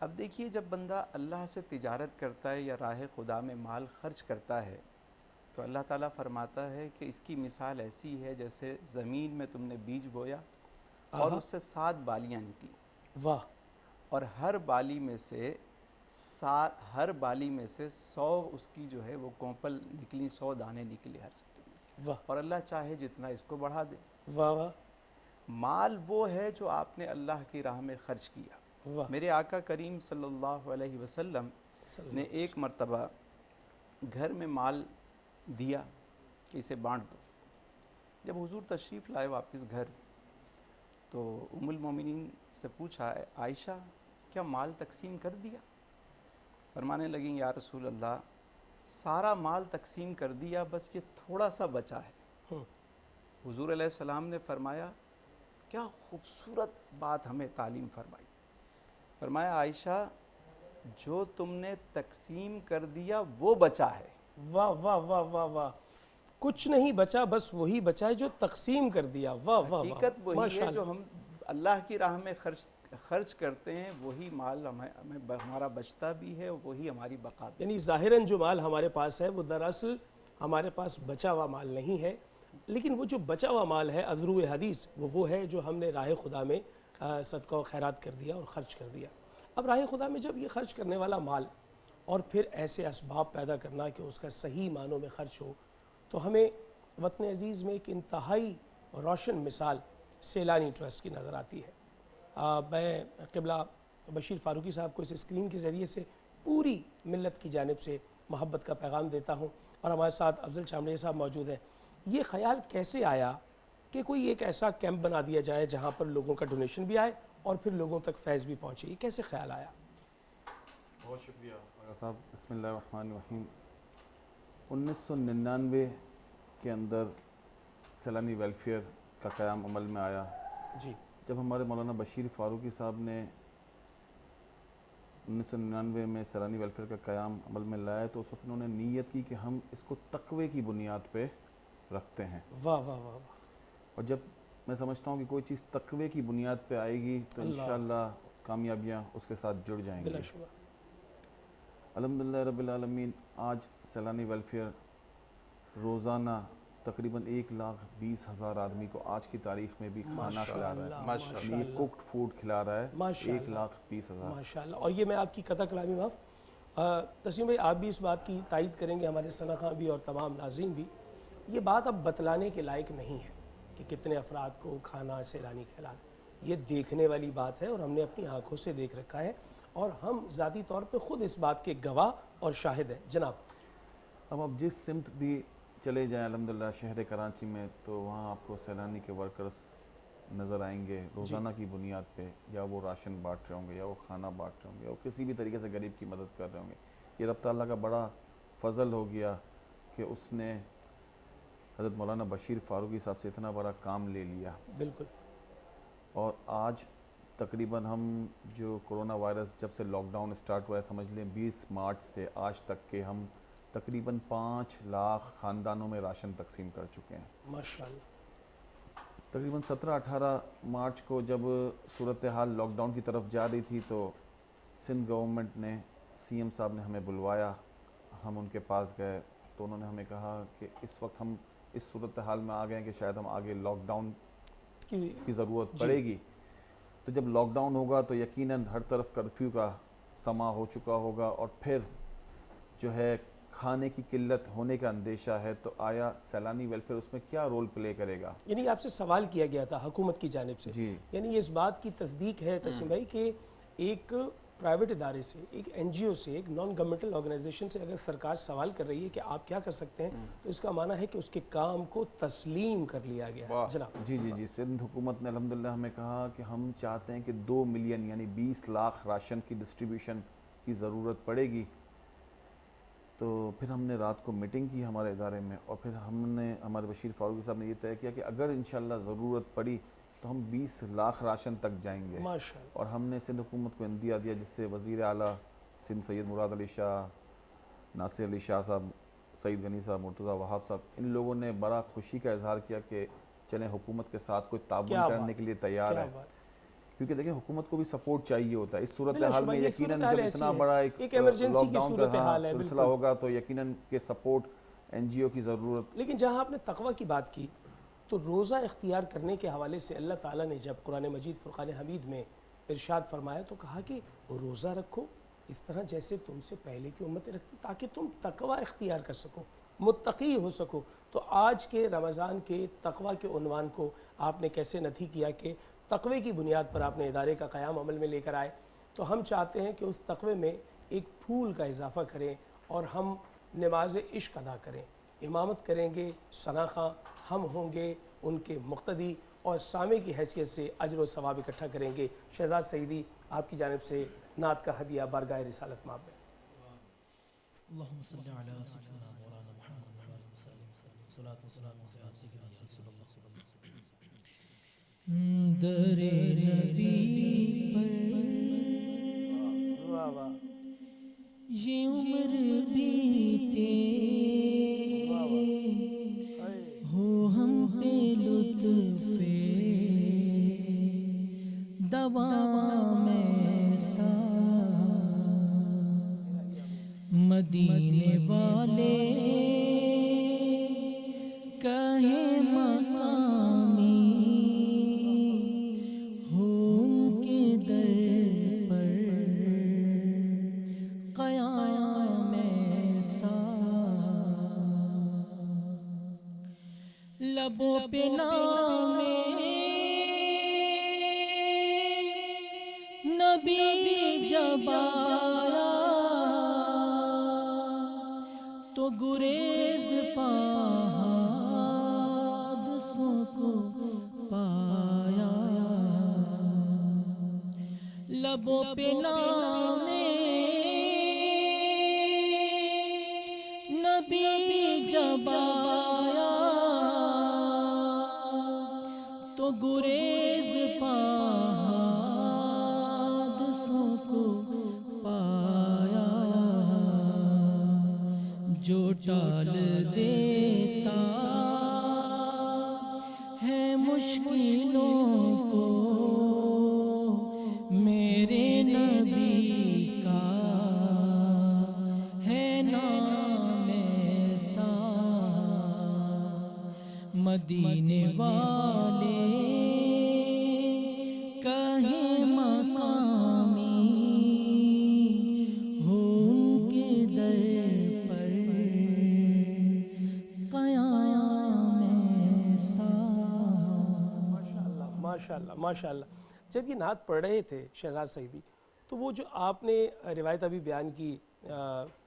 اب دیکھیے جب بندہ اللہ سے تجارت کرتا ہے یا راہ خدا میں مال خرچ کرتا ہے تو اللہ تعالیٰ فرماتا ہے کہ اس کی مثال ایسی ہے جیسے زمین میں تم نے بیج بویا اور آہا. اس سے 7 بالیاں نکلی واہ. اور ہر بالی میں سے 100 اس کی جو ہے وہ کونپل نکلی، 100 دانے نکلے ہر سکے میں سے، واہ اور اللہ چاہے جتنا اس کو بڑھا دے. واہ واہ مال وہ ہے جو آپ نے اللہ کی راہ میں خرچ کیا. واہ. میرے آقا کریم صلی اللہ علیہ وسلم صلی نے اللہ. ایک مرتبہ گھر میں مال دیا کہ اسے بانٹ دو. جب حضور تشریف لائے واپس گھر تو ام المومنین سے پوچھا عائشہ کیا مال تقسیم کر دیا؟ فرمانے لگیں یا رسول اللہ سارا مال تقسیم کر دیا، بس یہ تھوڑا سا بچا ہے. ہوں. حضور علیہ السلام نے فرمایا کیا خوبصورت بات ہمیں تعلیم فرمائی. فرمایا عائشہ جو تم نے تقسیم کر دیا وہ بچا ہے. واہ واہ واہ واہ واہ. کچھ نہیں بچا، بس وہی بچا ہے جو تقسیم کر دیا. واہ واہ واہ. حقیقت وہی ماشاء ہے جو اللہ. ہم اللہ کی راہ میں خرچ کرتے ہیں، وہی مال ہمارا بچتا بھی ہے، وہی ہماری بقا بھی. یعنی ظاہراً جو مال ہمارے پاس ہے وہ دراصل ہمارے پاس بچا ہوا مال نہیں ہے، لیکن وہ جو بچا ہوا مال ہے ازرو حدیث وہ ہے جو ہم نے راہ خدا میں صدقہ و خیرات کر دیا اور خرچ کر دیا. اب راہ خدا میں جب یہ خرچ کرنے والا مال اور پھر ایسے اسباب پیدا کرنا کہ اس کا صحیح معنوں میں خرچ ہو، تو ہمیں وطن عزیز میں ایک انتہائی روشن مثال سیلانی ٹرسٹ کی نظر آتی ہے. میں قبلہ بشیر فاروقی صاحب کو اس اسکرین کے ذریعے سے پوری ملت کی جانب سے محبت کا پیغام دیتا ہوں، اور ہمارے ساتھ افضل چامڑے صاحب موجود ہیں. یہ خیال کیسے آیا کہ کوئی ایک ایسا کیمپ بنا دیا جائے جہاں پر لوگوں کا ڈونیشن بھی آئے اور پھر لوگوں تک فیض بھی پہنچے؟ یہ کیسے خیال آیا؟ بہت شکریہ آغا صاحب. بسم اللہ الرحمن الرحیم. 1999 کے اندر سیلانی ویلفیئر کا قیام عمل میں آیا. جی. جب ہمارے مولانا بشیر فاروقی صاحب نے 1999 میں سیلانی ویلفیئر کا قیام عمل میں لایا تو اس وقت انہوں نے نیت کی کہ ہم اس کو تقوی کی بنیاد پہ رکھتے ہیں. واہ واہ واہ واہ. اور جب میں سمجھتا ہوں کہ کوئی چیز تقوی کی بنیاد پہ آئے گی تو اللہ. انشاءاللہ کامیابیاں اس کے ساتھ جڑ جائیں بلا گی. شبہ. الحمدللہ رب العالمین. آج سیلانی ویلفیئر روزانہ تقریباً 1,20,000 آدمی کو آج کی تاریخ میں بھی کھانا کھلا رہا ہے. ماشاء اللہ. یہ کوکڈ فوڈ کھلا رہا ہے. ماشاء اللہ. 1,20,000. ماشاءاللہ. اور یہ میں آپ کی قطع کلامی معاف تسلیم بھائی، آپ بھی اس بات کی تائید کریں گے، ہمارے ثنا خان بھی اور تمام ناظرین بھی، یہ بات اب بتلانے کے لائق نہیں ہے کہ کتنے افراد کو کھانا سیلانی کھلانا. یہ دیکھنے والی بات ہے اور ہم نے اپنی آنکھوں سے دیکھ رکھا ہے اور ہم ذاتی طور پہ خود اس بات کے گواہ اور شاہد ہیں. جناب اب آپ جس سمت بھی چلے جائیں الحمدللہ شہر کراچی میں تو وہاں آپ کو سیلانی کے ورکرز نظر آئیں گے روزانہ کی بنیاد پہ، یا وہ راشن بانٹ رہے ہوں گے، یا وہ کھانا بانٹ رہے ہوں گے، یا وہ کسی بھی طریقے سے غریب کی مدد کر رہے ہوں گے. یہ رب تعالیٰ کا بڑا فضل ہو گیا کہ اس نے حضرت مولانا بشیر فاروقی صاحب سے اتنا بڑا کام لے لیا. بالکل. اور آج تقریباً ہم جو کرونا وائرس جب سے لاک ڈاؤن اسٹارٹ ہوا ہے، سمجھ لیں 20 مارچ سے آج تک کے ہم تقریباً 5 لاکھ خاندانوں میں راشن تقسیم کر چکے ہیں. ماشاءاللہ. تقریباً 17-18 مارچ کو جب صورتحال لاک ڈاؤن کی طرف جا رہی تھی تو سندھ گورنمنٹ نے سی ایم صاحب نے ہمیں بلوایا. ہم ان کے پاس گئے تو انہوں نے ہمیں کہا کہ اس وقت ہم اس صورتحال میں آ گئے ہیں کہ شاید ہم آگے لاک ڈاؤن کی ضرورت پڑے گی. تو جب لاک ڈاؤن ہوگا تو یقیناً ہر طرف کرفیو کا سما ہو چکا ہوگا اور پھر جو ہے کھانے کی قلت ہونے کا اندیشہ ہے. تو آیا سیلانی ویلفیئر اس میں کیا رول پلے کرے گا؟ یعنی آپ سے سوال کیا گیا تھا حکومت کی جانب سے. جی. یعنی اس بات کی تصدیق ہے تسلیم بھائی کہ ایک پرائیویٹ ادارے سے، ایک این جی او سے، ایک نان گورنمنٹل آرگنائزیشن سے اگر سرکار سوال کر رہی ہے کہ آپ کیا کر سکتے ہیں تو اس کا معنی ہے کہ اس کے کام کو تسلیم کر لیا گیا ہے. جناب جی جی جی. سندھ حکومت نے الحمدللہ ہمیں کہا کہ ہم چاہتے ہیں کہ 2 ملین یعنی 20 لاکھ راشن کی ڈسٹریبیوشن کی ضرورت پڑے گی. تو پھر ہم نے رات کو میٹنگ کی ہمارے ادارے میں اور پھر ہم نے ہمارے بشیر فاروقی صاحب نے یہ طے کیا کہ اگر انشاءاللہ ضرورت پڑی تو ہم 20 لاکھ راشن تک جائیں گے. ماشاءاللہ. اور ہم نے سندھ حکومت کو عندیہ دیا جس سے وزیر اعلیٰ سندھ سید مراد علی شاہ، ناصر علی شاہ صاحب، سعید غنی صاحب، مرتضیٰ وہاب صاحب، ان لوگوں نے بڑا خوشی کا اظہار کیا کہ چلیں حکومت کے ساتھ کوئی تعاون کرنے کے لیے تیار ہے. کیونکہ دیکھیں حکومت کو بھی سپورٹ چاہیے ہوتا ہے اس صورت بلا حال شبہ میں. یہ یقیناً صورتحال جب ایسی اتنا ہے، بڑا ایک ایمرجنسی لاک کی ڈاؤن کا صورتحال ہے، سلسلہ بالکل. ہوگا تو یقیناً کہ سپورٹ NGO کی ضرورت. لیکن جہاں آپ نے تقوی کی بات کی تو روزہ اختیار کرنے کے حوالے سے اللہ تعالیٰ نے جب قرآن مجید فرقان حمید میں ارشاد فرمایا تو کہا کہ روزہ رکھو اس طرح جیسے تم سے پہلے کی امتیں رکھتی تاکہ تم تقوی اختیار کر سکو، متقی ہو سکو. تو آج کے رمضان کے تقوی کے عنوان کو آپ نے کیسے نتھی کیا کہ تقوی کی بنیاد پر آپ نے ادارے کا قیام عمل میں لے کر آئے. تو ہم چاہتے ہیں کہ اس تقوی میں ایک پھول کا اضافہ کریں اور ہم نماز عشق ادا کریں، امامت کریں گے ثنا خواں، ہم ہوں گے ان کے مقتدی اور سامع کی حیثیت سے اجر و ثواب اکٹھا کریں گے. شہزاد سعیدی آپ کی جانب سے نعت کا ہدیہ بارگاہ رسالت مآب میں. اللهم صل على سيدنا مولانا محمد وعلى وسلم صلاة وسلام على سيدنا رسول الله صلى الله عليه وسلم. در نبی پر واہ واہ یہ عمر بیتے واہ واہ. ہو ہم پہ لطف دوام ایسا مدینے والے کہیں مقامی ہو ان کے در پر قیام ایسا لبوں پہ نام نبی جب آیا تو گریز حادثوں کو پایا. لبوں پہ نام نبی جب آیا تو گریز حادثوں کو پایا. جو ٹال دیتا ہے مشکلوں کو میرے نبی کا ہے نام ایسا. مدینے والے کہیں مقامی ہو ان کے در پر قیام ایسا. ماشاءاللہ ماشاءاللہ. جب یہ نعت پڑھ رہے تھے شہزاد سعیدی تو وہ جو آپ نے روایت ابھی بیان کی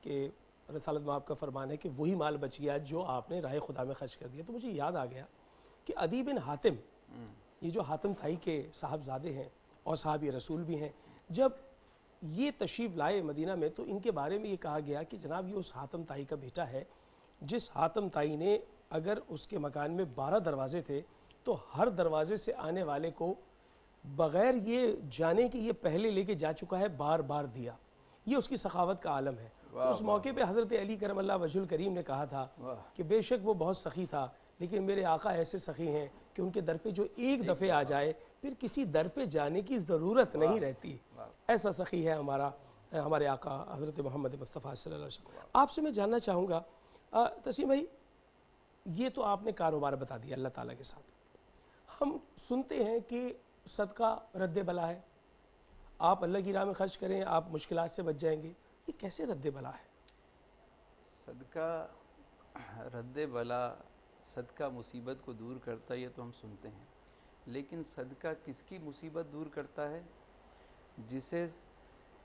کہ رسالت مآب کا فرمان ہے کہ وہی مال بچ گیا جو آپ نے راہ خدا میں خرچ کر دیا، تو مجھے یاد آ گیا کہ عدی بن حاتم، یہ جو حاتم طائی کے صاحبزادے ہیں اور صحابی رسول بھی ہیں، جب یہ تشریف لائے مدینہ میں تو ان کے بارے میں یہ کہا گیا کہ جناب یہ اس حاتم طائی کا بیٹا ہے جس حاتم طائی نے اگر اس کے مکان میں 12 دروازے تھے تو ہر دروازے سے آنے والے کو بغیر یہ جانے کہ یہ پہلے لے کے جا چکا ہے بار بار دیا. یہ اس کی سخاوت کا عالم ہے. اس موقع پہ حضرت علی کرم اللہ وجہ الکریم نے کہا تھا کہ بے شک وہ بہت سخی تھا لیکن میرے آقا ایسے سخی ہیں کہ ان کے در پہ جو ایک دفعہ آ جائے پھر کسی در پہ جانے کی ضرورت نہیں رہتی. ایسا سخی ہے ہمارے آقا حضرت محمد مصطفیٰ صلی اللہ علیہ وسلم. آپ سے میں جاننا چاہوں گا تسلیم بھائی، یہ تو آپ نے کاروبار بتا دیا اللہ تعالیٰ کے ساتھ. ہم سنتے ہیں کہ صدقہ رد بلا ہے، آپ اللہ کی راہ میں خرچ کریں آپ مشکلات سے بچ جائیں گے. یہ کیسے رد بلا ہے؟ صدقہ رد بلا، صدقہ مصیبت کو دور کرتا ہے یہ تو ہم سنتے ہیں، لیکن صدقہ کس کی مصیبت دور کرتا ہے؟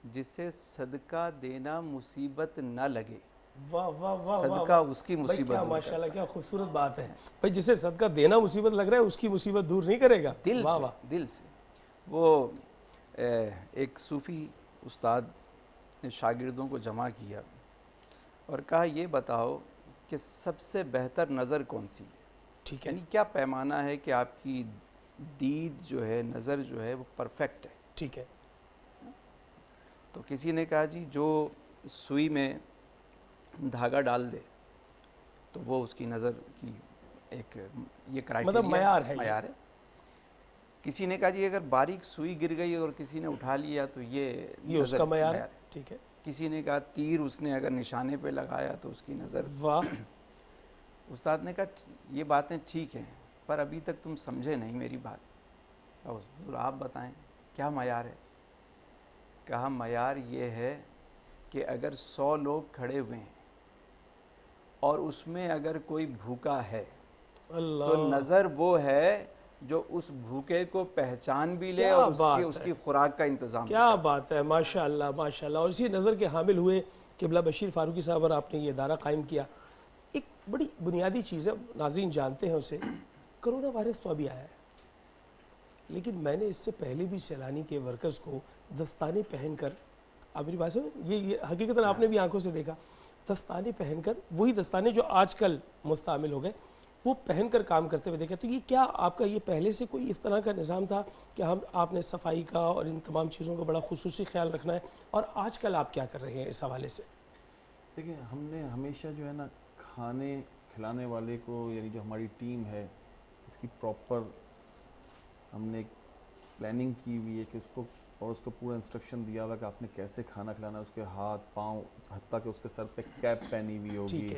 جسے صدقہ دینا مصیبت نہ لگے. واہ واہ واہ. صدقہ اس کی مصیبت کیا دور ماشاءاللہ کیا خوبصورت بات ہے بھائی. جسے صدقہ دینا مصیبت لگ رہا ہے اس کی مصیبت دور نہیں کرے گا. دل واہ سے واہ. دل سے. وہ ایک صوفی استاد نے شاگردوں کو جمع کیا اور کہا یہ بتاؤ کہ سب سے بہتر نظر کون سی ہے؟ ٹھیک ہے یعنی کیا پیمانہ ہے کہ آپ کی دید جو ہے، نظر جو ہے وہ پرفیکٹ ہے؟ ٹھیک ہے. تو کسی نے کہا جی جو سوئی میں دھاگا ڈال دے تو وہ اس کی نظر کی ایک یہ کرائٹیریا مطلب معیار ہے. معیار ہے. کسی نے کہا جی اگر باریک سوئی گر گئی اور کسی نے اٹھا لیا تو یہ اس کا معیار ہے. ٹھیک ہے. کسی نے کہا تیر اس نے اگر نشانے پہ لگایا تو اس کی نظر. واہ. استاد نے کہا یہ باتیں ٹھیک ہیں پر ابھی تک تم سمجھے نہیں میری بات. اور آپ بتائیں کیا معیار ہے؟ کہا معیار یہ ہے کہ اگر 100 لوگ کھڑے ہوئے ہیں اور اس میں اگر کوئی بھوکا ہے تو نظر وہ ہے جو اس بھوکے کو پہچان بھی لے اور اس کی خوراک کا انتظام. کیا بات ہے. ماشاء اللہ ماشاء اللہ. اور اسی نظر کے حامل ہوئے قبلہ بشیر فاروقی صاحب اور آپ نے یہ ادارہ قائم کیا. ایک بڑی بنیادی چیز ہے, ناظرین جانتے ہیں اسے, کرونا وائرس تو ابھی آیا ہے لیکن میں نے اس سے پہلے بھی سیلانی کے ورکرز کو دستانے پہن کر, آپ میری بات سمجھ, یہ حقیقتاً آپ نے بھی آنکھوں سے دیکھا, دستانے پہن کر, وہی دستانے جو آج کل مستعمل ہو گئے, وہ پہن کر کام کرتے ہوئے دیکھا. تو یہ کیا آپ کا یہ پہلے سے کوئی اس طرح کا نظام تھا کہ آپ نے صفائی کا اور ان تمام چیزوں کا بڑا خصوصی خیال رکھنا ہے, اور آج کل آپ کیا کر رہے ہیں اس حوالے سے؟ دیکھیں ہم نے ہمیشہ جو ہے نا کھانے کھلانے والے کو, یعنی جو ہماری ٹیم ہے, اس کی پراپر ہم نے ایک پلاننگ کی ہوئی ہے کہ اس کو, اور اس کو پورا انسٹرکشن دیا ہوا کہ آپ نے کیسے کھانا کھلانا ہے. اس کے ہاتھ پاؤں, حتیٰ کہ اس کے سر پہ کیپ پہنی ہوئی ہوگی.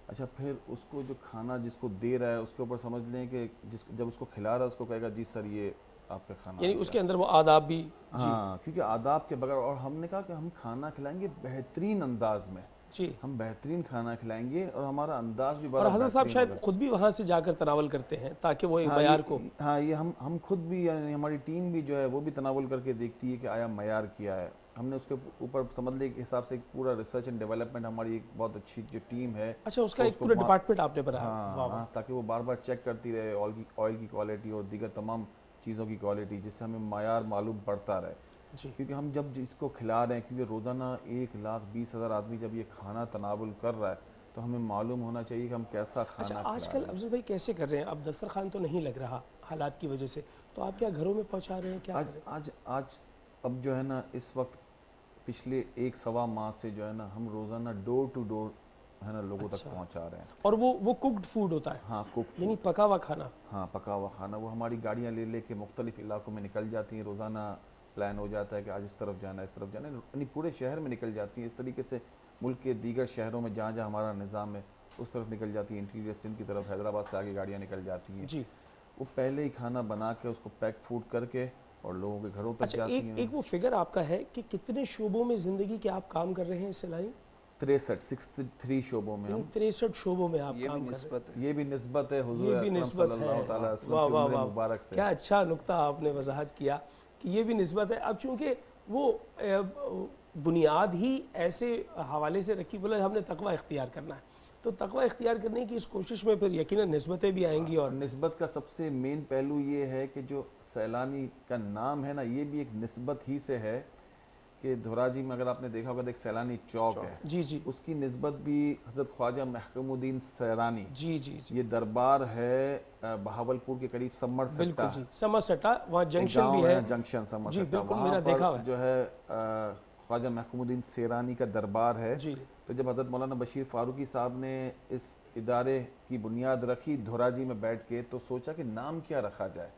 اچھا پھر اس کو جو کھانا جس کو دے رہا ہے اس کے اوپر سمجھ لیں کہ جب اس کو کھلا رہا ہے اس کو کہے گا جی سر یہ آپ کا کھانا, یعنی اس کے اندر وہ آداب بھی. ہاں کیونکہ آداب کے بغیر, اور ہم نے کہا کہ ہم کھانا کھلائیں گے بہترین انداز میں. جی ہم بہترین کھانا کھلائیں گے اور ہمارا انداز بھی بڑا. اور حضرت صاحب شاید خود بھی وہاں سے جا کر تناول کرتے ہیں تاکہ وہ ایک معیار کو. ہاں یہ ہم خود بھی, یعنی ہماری ٹیم بھی جو ہے وہ بھی تناول کر کے دیکھتی ہے کہ آیا معیار کیا ہے. ہم نے اس کے اوپر سمجھ لے کے حساب سے ایک پورا ریسرچ اینڈ ڈیولپمنٹ, ہماری ایک بہت اچھی جو ٹیم ہے. اچھا اس کا ایک پورا ڈپارٹمنٹ آپ نے بنایا. ہاں تاکہ وہ بار بار چیک کرتی رہے آئل کی کوالٹی اور دیگر تمام چیزوں کی کوالٹی, جس سے ہمیں معیار معلوم پڑتا رہے. کیونکہ ہم جب اس کو کھلا رہے ہیں, کیونکہ روزانہ 1,20,000 آدمی جب یہ کھانا تناول کر رہا ہے تو ہمیں معلوم ہونا چاہیے کہ ہم کیسا کھانا کھلا رہے ہیں. آج کل افضل بھائی کیسے کر رہے ہیں؟ اب دسترخوان تو نہیں لگ رہا حالات کی وجہ سے, تو آپ کیا گھروں میں پہنچا رہے ہیں, کیا کر رہے ہیں؟ آج اب جو ہے نا اس وقت پچھلے 1-1.25 ماہ سے جو ہے نا ہم روزانہ ڈور ٹو ڈور ہے نا لوگوں تک پہنچا رہے ہیں. اور وہ کوکڈ فوڈ ہوتا ہے؟ ہاں کوکڈ, یعنی پکا ہوا کھانا. ہاں پکا ہوا کھانا. وہ ہماری گاڑیاں لے کے مختلف علاقوں میں نکل جاتی ہیں. روزانہ پلان ہو جاتا ہے کہ آج اس طرف جانا ہے, اس طرف جانا ہے, یعنی پورے شہر میں نکل جاتی ہیں. اس طریقے سے ملک کے دیگر شہروں میں جہاں جہاں ہمارا نظام ہے اس طرف نکل جاتی ہیں. انٹیریئر سندھ کی طرف حیدرآباد سے آگے گاڑیاں نکل جاتی ہیں. جی وہ پہلے ہی کھانا بنا کے اس کو پیک فوڈ کر کے اور لوگوں کے گھروں تک جاتی ہیں. ایک وہ فگر آپ کا ہے کہ کتنے شعبوں میں زندگی کے آپ کام کر رہے ہیں سیلانی؟ 63 شعبوں میں. ہم 63 شعبوں میں آپ کام کر رہے ہیں. یہ بھی نسبت ہے حضور یہ بھی اکرم نسبت صلی ہے. اللہ تعالیٰ علیہ وسلم واہ کی واہ عمر واہ, مبارک سے. کیا اچھا نقطہ آپ نے وضاحت کیا کہ یہ بھی نسبت ہے. اب چونکہ وہ بنیاد ہی ایسے حوالے سے رکھی, بولے ہم نے تقوی اختیار کرنا ہے, تو تقوی اختیار کرنے کی اس کوشش میں پھر یقیناً نسبتیں بھی آئیں گی. اور نسبت کا سب سے مین پہلو یہ ہے کہ جو سیلانی کا نام ہے نا, یہ بھی ایک نسبت ہی سے ہے کہ دھوراجی میں اگر آپ نے دیکھا ہوگا ایک سیلانی چوک ہے. جی جی, اس کی نسبت بھی حضرت خواجہ محکم الدین سیرانی. جی جی, یہ دربار ہے بہاولپور کے قریب سمر سٹا. بالکل جی, سمر سٹا, وہاں جنکشن بھی ہے. جنکشن سمر جی سٹا, بالکل, وہاں میرا دیکھا ہوا پر جو ہے خواجہ محکم الدین سیرانی کا دربار ہے. جی, تو جب حضرت مولانا بشیر فاروقی صاحب نے اس ادارے کی بنیاد رکھی دھوراجی میں بیٹھ کے, تو سوچا کہ نام کیا رکھا جائے.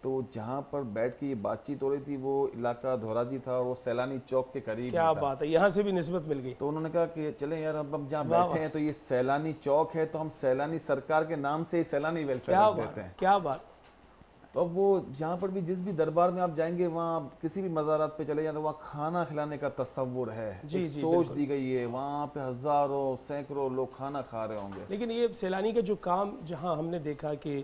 تو جہاں پر بیٹھ کے یہ بات چیت ہو رہی تھی وہ علاقہ دھوراجی تھا اور وہ سیلانی چوک کے قریب. کیا بات ہے, یہاں سے بھی نسبت مل گئی. تو انہوں نے کہا کہ چلیں یار اب ہم جہاں بیٹھے ہیں تو یہ سیلانی چوک ہے, تو ہم سیلانی سرکار کے نام سے ہی سیلانی ویلفیئر دیتے ہیں. کیا بات. تو اب وہ جہاں پر بھی جس بھی دربار میں آپ جائیں گے, وہاں کسی بھی مزارات پہ چلے جائیں تو وہاں کھانا کھلانے کا تصور ہے, سوچ دی گئی ہے. وہاں پہ ہزاروں سینکڑوں لوگ کھانا کھا رہے ہوں گے. لیکن یہ سیلانی کا جو کام, جہاں ہم نے دیکھا کہ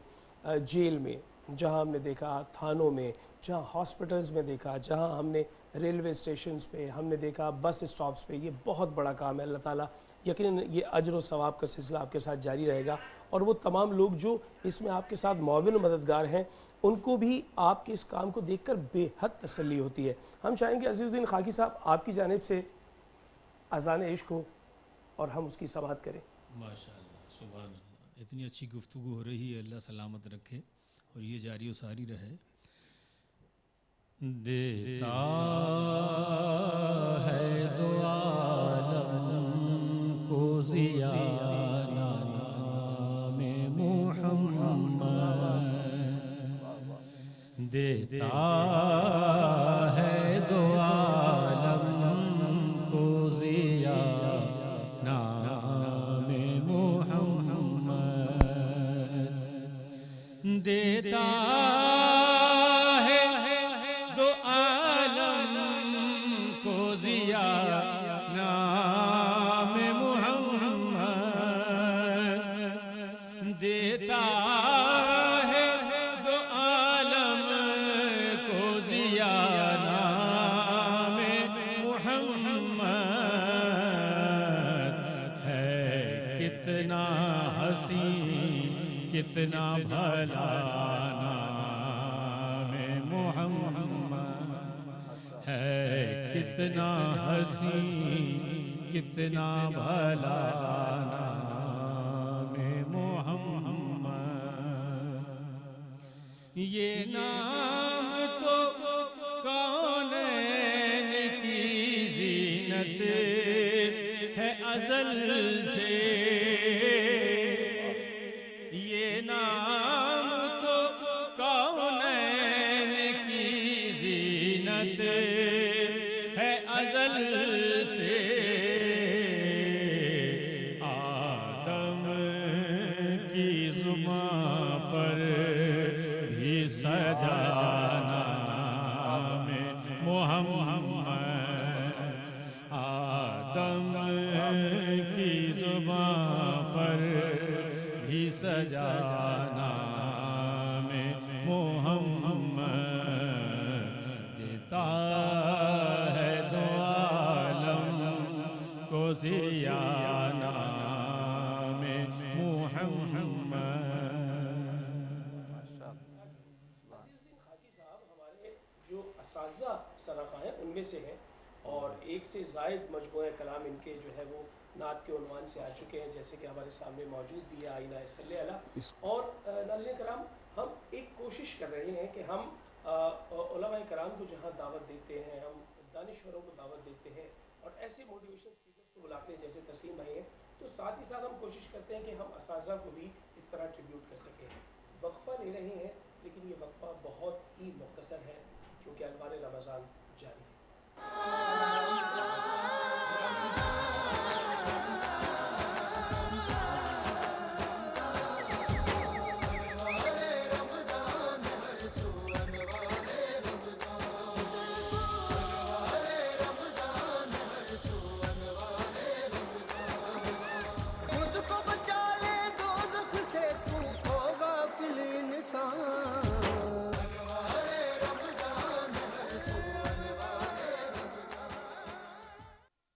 جیل میں, جہاں ہم نے دیکھا تھانوں میں, جہاں ہاسپٹلز میں دیکھا, جہاں ہم نے ریلوے اسٹیشنز پہ, ہم نے دیکھا بس اسٹاپس پہ, یہ بہت بڑا کام ہے. اللہ تعالیٰ یقیناً یہ اجر و ثواب کا سلسلہ آپ کے ساتھ جاری رہے گا. اور وہ تمام لوگ جو اس میں آپ کے ساتھ معاون و مددگار ہیں, ان کو بھی آپ کے اس کام کو دیکھ کر بے حد تسلی ہوتی ہے. ہم چاہیں گے عزیز الدین خاکی صاحب آپ کی جانب سے اذان عشق ہو اور ہم اس کی سماعت کریں. ماشاء اللہ, سبحان اللہ, اتنی اچھی گفتگو ہو رہی ہے, اللہ سلامت رکھے اور یہ جاری و ساری رہے. دیتا ہے دو عالم کو ضیا نام محمد, دیتا ہے دو عالم کو ضیا نام محمد، دیتا ہے دو عالم کو ضیا نام محمد، دیتا ہے دو عالم کو ضیا نام محمد، ہے کتنا حسین کتنا بھلا نام محمد، ہے کتنا حسین کتنا بھلا نام محمد، یہ نام تو کونین کی زینت ہے ازل سے، یہ نام تو کونین کی زینت ہے ازل سے، آدم کی زبان پر بھی سجا نام محمد، آدم کی زبان پر بھی سجا نام محمد، دیتا ہے دو عالم کو ضیا نام محمد۔ خاکی صاحب ہمارے جو اساتذہ سراقہ ہیں ان میں سے ہیں، اور ایک سے زائد مجموعہ کلام ان کے جو ہے وہ نعت کے عنوان سے آ چکے ہیں، جیسے کہ ہمارے سامنے موجود بھی ہے آئینہ صلی اللہ، اور ناظرین کرام ہم ایک کوشش کر رہے ہیں کہ ہم علماء کرام کو جہاں دعوت دیتے ہیں، ہم دانشوروں کو دعوت دیتے ہیں اور ایسے موٹیویشن اسپیکرز کو بلاتے ہیں جیسے تسلیم بھائی ہیں، تو ساتھ ہی ساتھ ہم کوشش کرتے ہیں کہ ہم اساتذہ کو بھی اس طرح ٹریبیوٹ کر سکیں۔ وقفہ لے رہے ہیں لیکن یہ وقفہ بہت ہی مختصر ہے کیونکہ انوار رمضان جاری ہے۔